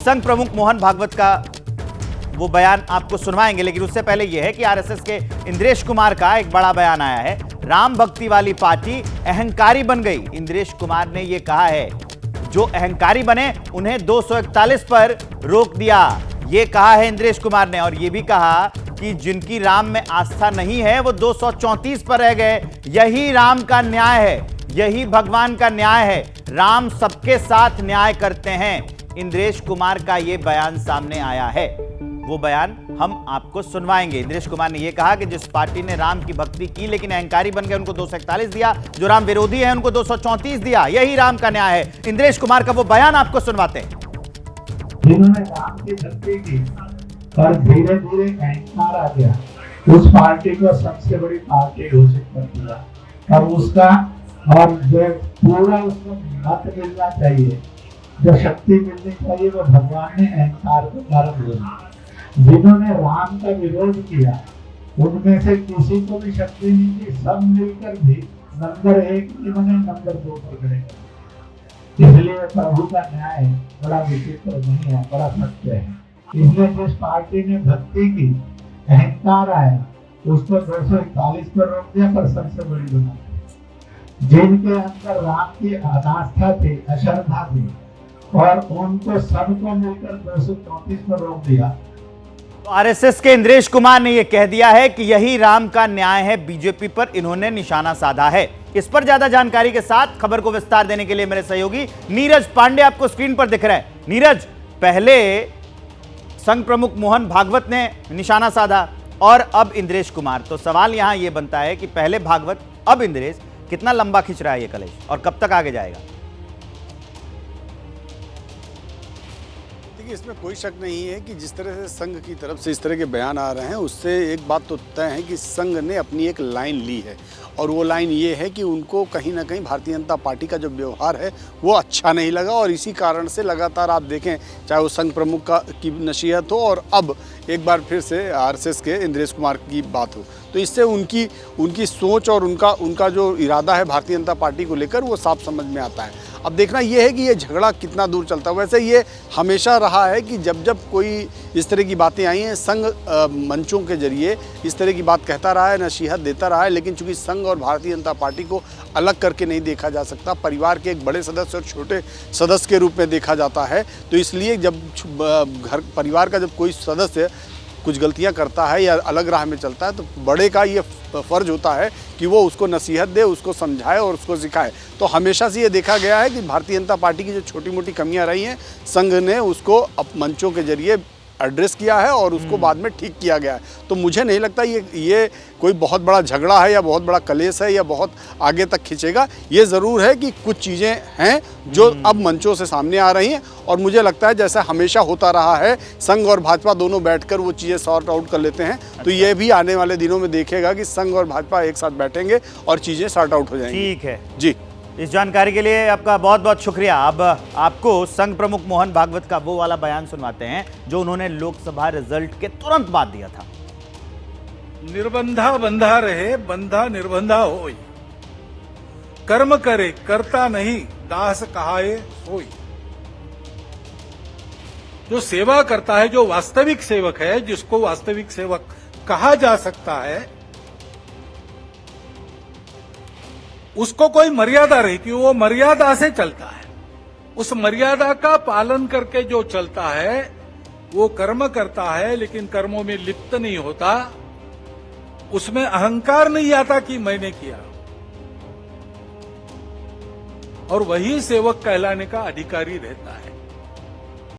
संघ प्रमुख मोहन भागवत का वो बयान आपको सुनवाएंगे, लेकिन उससे पहले यह है कि आरएसएस के इंद्रेश कुमार का एक बड़ा बयान आया है। राम भक्ति वाली पार्टी अहंकारी बन गई। इंद्रेश कुमार ने यह कहा है, जो अहंकारी बने उन्हें 241 पर रोक दिया। यह कहा है इंद्रेश कुमार ने, और यह भी कहा कि जिनकी राम में आस्था नहीं है वो 234 पर रह गए। यही राम का न्याय है, यही भगवान का न्याय है। राम सबके साथ न्याय करते हैं। इंद्रेश कुमार का यह बयान सामने आया है, वो बयान हम आपको सुनवाएंगे। इंद्रेश कुमार ने यह कहा कि जिस पार्टी ने राम की भक्ति की लेकिन अहंकारी बन गए, उनको 241 दिया। जो राम विरोधी है उनको 234 दिया। यही राम का न्याय है। इंद्रेश कुमार का वो बयान आपको सुनवाते हैं। जिन्होंने राम की भक्ति की और धीरे धीरे अहंकार आ गया, उस पार्टी को सबसे बड़ी पार्टी घोषित कर दिया। और उसका और जो पूरा उसको मत मिलना चाहिए, जो शक्ति मिलनी चाहिए, वो भगवान ने अहंकार को कारण दिया। जिन्होंने राम का विरोध किया उनमें से किसी को भी शक्ति नहीं थी। सब मिलकर भी नंबर 1 इन्होंने नंबर 2 पर खड़े कर। इसलिए प्रभु का न्याय बड़ा विचित्र नहीं है, बड़ा सत्य है। इसलिए जिस पार्टी ने भक्ति की, अहंकार आया, उसको 241 पर रोक दिया, पर सबसे बड़ी बना दी। जिनके अंदर राम की अनास्था थी, अश्रद्धा थी, और उनको सबको मिलकर 234 पर रोक दिया। आरएसएस के इंद्रेश कुमार ने यह कह दिया है कि यही राम का न्याय है। बीजेपी पर इन्होंने निशाना साधा है। इस पर ज्यादा जानकारी के साथ खबर को विस्तार देने के लिए मेरे सहयोगी नीरज पांडे आपको स्क्रीन पर दिख रहा है। नीरज, पहले संघ प्रमुख मोहन भागवत ने निशाना साधा और अब इंद्रेश कुमार। तो सवाल यहां यह बनता है कि पहले भागवत अब इंद्रेश, कितना लंबा खिंच रहा है यह कलेश और कब तक आगे जाएगा? इसमें कोई शक नहीं है कि जिस तरह से संघ की तरफ से इस तरह के बयान आ रहे हैं, उससे एक बात तो तय है कि संघ ने अपनी एक लाइन ली है, और वो लाइन ये है कि उनको कहीं ना कहीं भारतीय जनता पार्टी का जो व्यवहार है वो अच्छा नहीं लगा। और इसी कारण से लगातार आप देखें, चाहे वो संघ प्रमुख की नसीहत हो और अब एक बार फिर से आरएसएस के इंद्रेश कुमार की बात हो, तो इससे उनकी सोच और उनका जो इरादा है भारतीय जनता पार्टी को लेकर वो साफ समझ में आता है। अब देखना ये है कि ये झगड़ा कितना दूर चलता है। वैसे ये हमेशा रहा है कि जब जब कोई इस तरह की बातें आई हैं, संघ मंचों के जरिए इस तरह की बात कहता रहा है, नसीहत देता रहा है, लेकिन चूंकि संघ और भारतीय जनता पार्टी को अलग करके नहीं देखा जा सकता, परिवार के एक बड़े सदस्य और छोटे सदस्य के रूप में देखा जाता है, तो इसलिए जब घर परिवार का जब कोई सदस्य कुछ गलतियां करता है या अलग राह में चलता है, तो बड़े का ये फर्ज होता है कि वो उसको नसीहत दे, उसको समझाए और उसको सिखाए। तो हमेशा से ये देखा गया है कि भारतीय जनता पार्टी की जो छोटी मोटी कमियां रही हैं, संघ ने उसको मंचों के जरिए एड्रेस किया है और उसको बाद में ठीक किया गया है। तो मुझे नहीं लगता ये कोई बहुत बड़ा झगड़ा है या बहुत बड़ा कलेश है या बहुत आगे तक खींचेगा। ये ज़रूर है कि कुछ चीज़ें हैं जो अब मंचों से सामने आ रही हैं, और मुझे लगता है जैसा हमेशा होता रहा है, संघ और भाजपा दोनों बैठकर वो चीज़ें सॉर्ट आउट कर लेते हैं। तो ये भी आने वाले दिनों में देखेगा कि संघ और भाजपा एक साथ बैठेंगे और चीज़ें सॉर्ट आउट हो जाएंगी। ठीक है जी, इस जानकारी के लिए आपका बहुत बहुत शुक्रिया। अब आपको संघ प्रमुख मोहन भागवत का वो वाला बयान सुनवाते हैं जो उन्होंने लोकसभा रिजल्ट के तुरंत बाद दिया था। निर्बंधा बंधा रहे, बंधा निर्बंधा होई। कर्म करे करता नहीं, दास कहाए सोई। जो सेवा करता है, जो वास्तविक सेवक है, जिसको वास्तविक सेवक कहा जा सकता है, उसको कोई मर्यादा रहती है, वो मर्यादा से चलता है। उस मर्यादा का पालन करके जो चलता है वो कर्म करता है, लेकिन कर्मों में लिप्त नहीं होता। उसमें अहंकार नहीं आता कि मैंने किया, और वही सेवक कहलाने का अधिकारी रहता है।